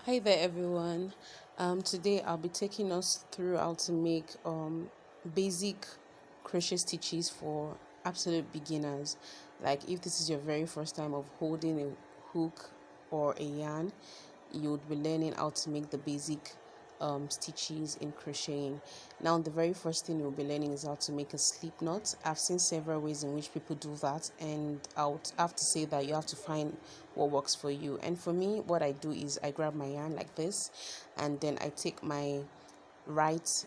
Hi there everyone. Today I'll be taking us through how to make basic crochet stitches for absolute beginners. Like if this is your very first time of holding a hook or a yarn, you would be learning how to make the basic stitches in crocheting. Now the very first thing you'll be learning is how to make a slip knot. I've seen several ways in which people do that, and I would have to say that you have to find what works for you. And for me, what I do is I grab my yarn like this, and then I take my right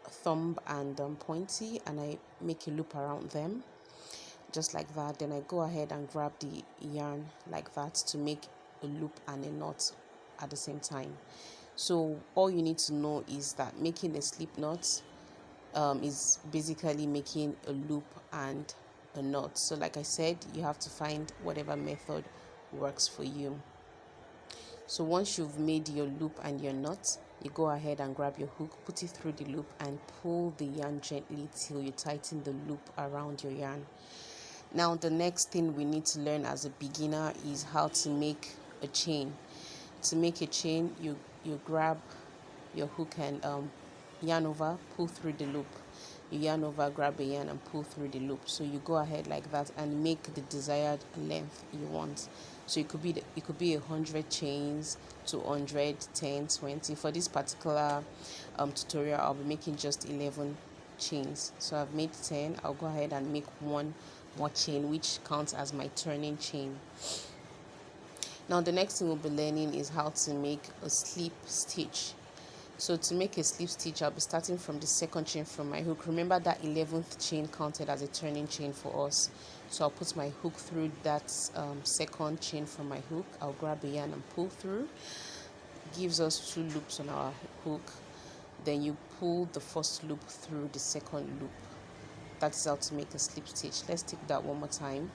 thumb and pointy, and I make a loop around them just like that. Then I go ahead and grab the yarn like that to make a loop and a knot at the same time. So all you need to know is that making a slip knot is basically making a loop and a knot. So like I said, you have to find whatever method works for you. So once you've made your loop and your knot, you go ahead and grab your hook, put it through the loop and pull the yarn gently till you tighten the loop around your yarn. Now the next thing we need to learn as a beginner is how to make a chain. To make a chain, you grab your hook and yarn over, pull through the loop. You yarn over, grab a yarn and pull through the loop. So you go ahead like that and make the desired length you want. So it could be 100 chains, 200, 10, 20. For this particular tutorial, I'll be making just 11 chains. So I've made 10. I'll go ahead and make one more chain, which counts as my turning chain. Now the next thing we'll be learning is how to make a slip stitch. So to make a slip stitch, I'll be starting from the second chain from my hook. Remember that 11th chain counted as a turning chain for us. So I'll put my hook through that second chain from my hook. I'll grab a yarn and pull through. Gives us 2 loops on our hook. Then you pull the first loop through the second loop. That's how to make a slip stitch. Let's take that one more time.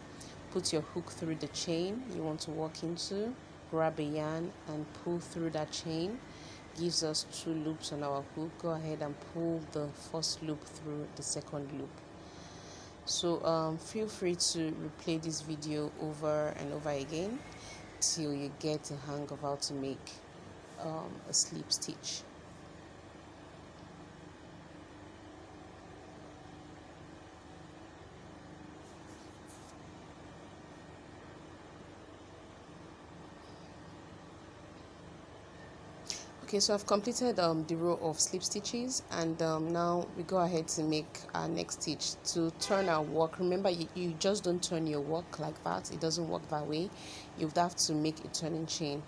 Put your hook through the chain you want to walk into, grab a yarn and pull through that chain. Gives us 2 loops on our hook. Go ahead and pull the first loop through the second loop. So feel free to replay this video over and over again till you get a hang of how to make a slip stitch. Okay, so I've completed the row of slip stitches, and now we go ahead to make our next stitch. To turn our work, remember you just don't turn your work like that. It doesn't work that way. You would have to make a turning chain,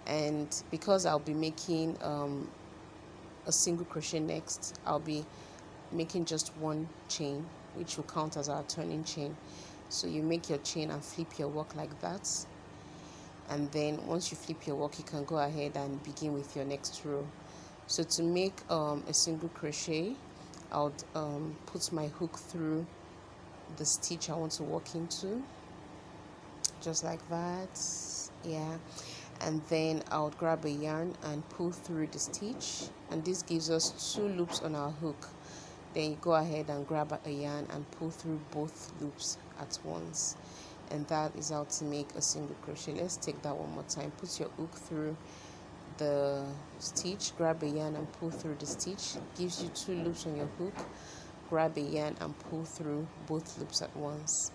and because I'll be making a single crochet next, I'll be making just one chain, which will count as our turning chain. So you make your chain and flip your work like that. And then once you flip your work, you can go ahead and begin with your next row. So to make a single crochet, I'll put my hook through the stitch I want to walk into, just like that. Yeah, and then I'll grab a yarn and pull through the stitch, and this gives us 2 loops on our hook. Then you go ahead and grab a yarn and pull through both loops at once. And that is how to make a single crochet. Let's take that one more time. Put your hook through the stitch, grab a yarn and pull through the stitch. Gives you 2 loops on your hook. Grab a yarn and pull through both loops at once.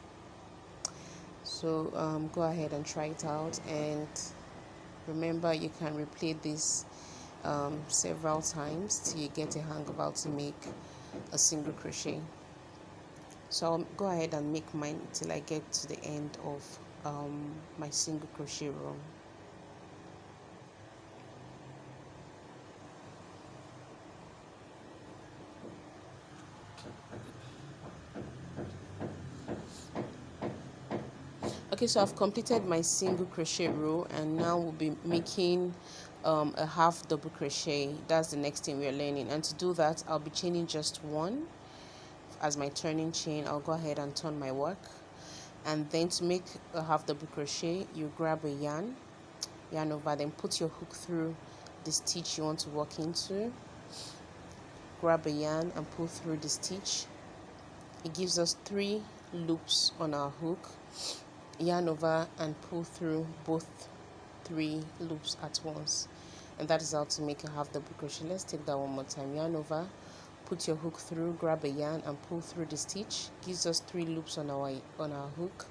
So go ahead and try it out, and remember you can replay this several times till you get a hang of how to make a single crochet. So I'll go ahead and make mine till I get to the end of my single crochet row. Okay, so I've completed my single crochet row, and now we'll be making a half double crochet. That's the next thing we're learning, and to do that I'll be chaining just 1 as my turning chain. I'll go ahead and turn my work, and then to make a half double crochet, you grab a yarn over, then put your hook through the stitch you want to walk into, grab a yarn and pull through the stitch. It gives us 3 loops on our hook. Yarn over and pull through both 3 loops at once. and that is how to make a half double crochet. Let's take that one more time. Yarn over, put your hook through, grab a yarn and pull through the stitch. Gives us 3 loops on our hook.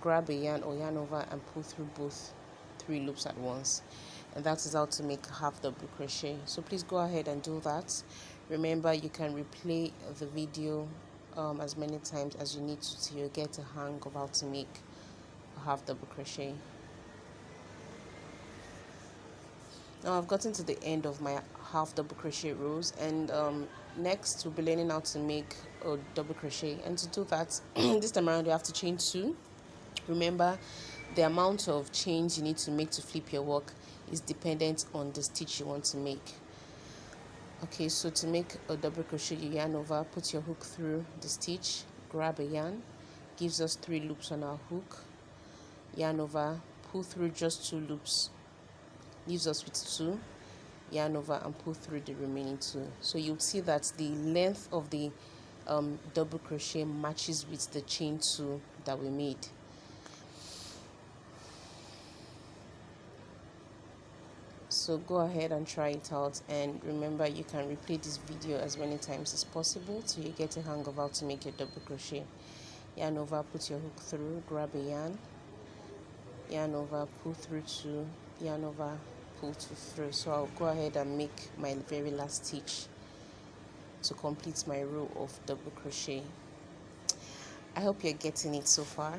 Grab a yarn or yarn over and pull through both 3 loops at once, and that is how to make a half double crochet. So please go ahead and do that. Remember, you can replay the video as many times as you need to till you get a hang of how to make a half double crochet. Now I've gotten to the end of my half double crochet rows, and next we'll be learning how to make a double crochet. And to do that, this time around you have to chain 2. Remember, the amount of chains you need to make to flip your work is dependent on the stitch you want to make. Okay, so to make a double crochet, you yarn over, put your hook through the stitch, grab a yarn, gives us 3 loops on our hook, yarn over, pull through just 2 loops, leaves us with 2, yarn over and pull through the remaining 2. So you'll see that the length of the double crochet matches with the chain 2 that we made. So go ahead and try it out, and remember, you can replay this video as many times as possible till you get a hang of how to make your double crochet. Yarn over, put your hook through, grab a yarn over, pull through 2, yarn over, pull 2 through. So I'll go ahead and make my very last stitch to complete my row of double crochet. I hope you're getting it so far.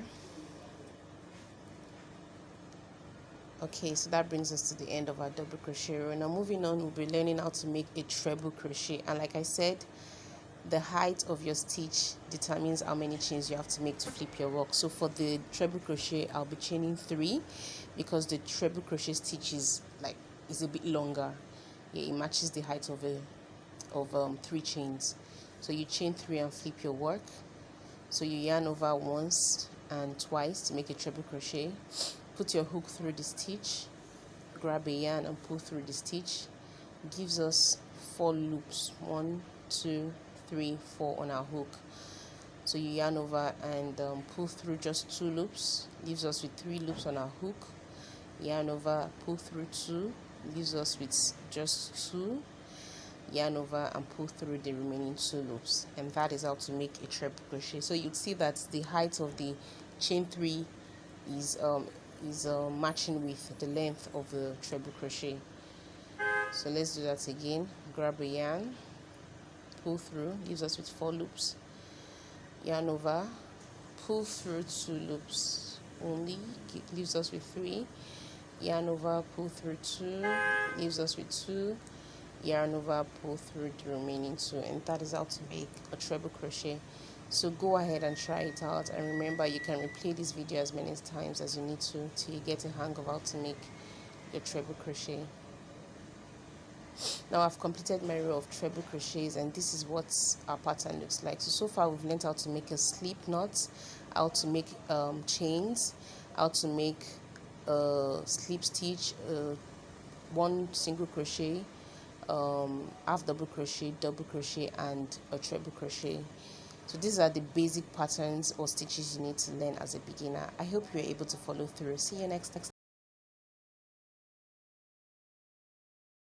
Okay, so that brings us to the end of our double crochet row. Now moving on, we'll be learning how to make a treble crochet, and like I said, the height of your stitch determines how many chains you have to make to flip your work. So for the treble crochet, I'll be chaining 3 because the treble crochet stitch is a bit longer. Yeah, it matches the height of 3 chains. So you chain 3 and flip your work. So you yarn over once and twice to make a treble crochet. Put your hook through the stitch, grab a yarn and pull through the stitch. Gives us 4 loops, 1, 2, 3, 4 on our hook. So you yarn over and pull through just 2 loops, leaves us with 3 loops on our hook. Yarn over, pull through 2, leaves us with just 2. Yarn over and pull through the remaining 2 loops, and that is how to make a treble crochet. So you'd see that the height of the chain 3 is matching with the length of the treble crochet. So let's do that again. Grab a yarn, pull through, leaves us with 4 loops, yarn over, pull through 2 loops only, leaves us with 3, yarn over, pull through 2, leaves us with 2, yarn over, pull through the remaining 2, and that is how to make a treble crochet. So go ahead and try it out, and remember, you can replay this video as many times as you need to till you get a hang of how to make your treble crochet. Now I've completed my row of treble crochets, and this is what our pattern looks like. So far we've learned how to make a slip knot, how to make chains, how to make a slip stitch, 1 single crochet, half double crochet, double crochet and a treble crochet. So these are the basic patterns or stitches you need to learn as a beginner. I hope you're able to follow through. See you next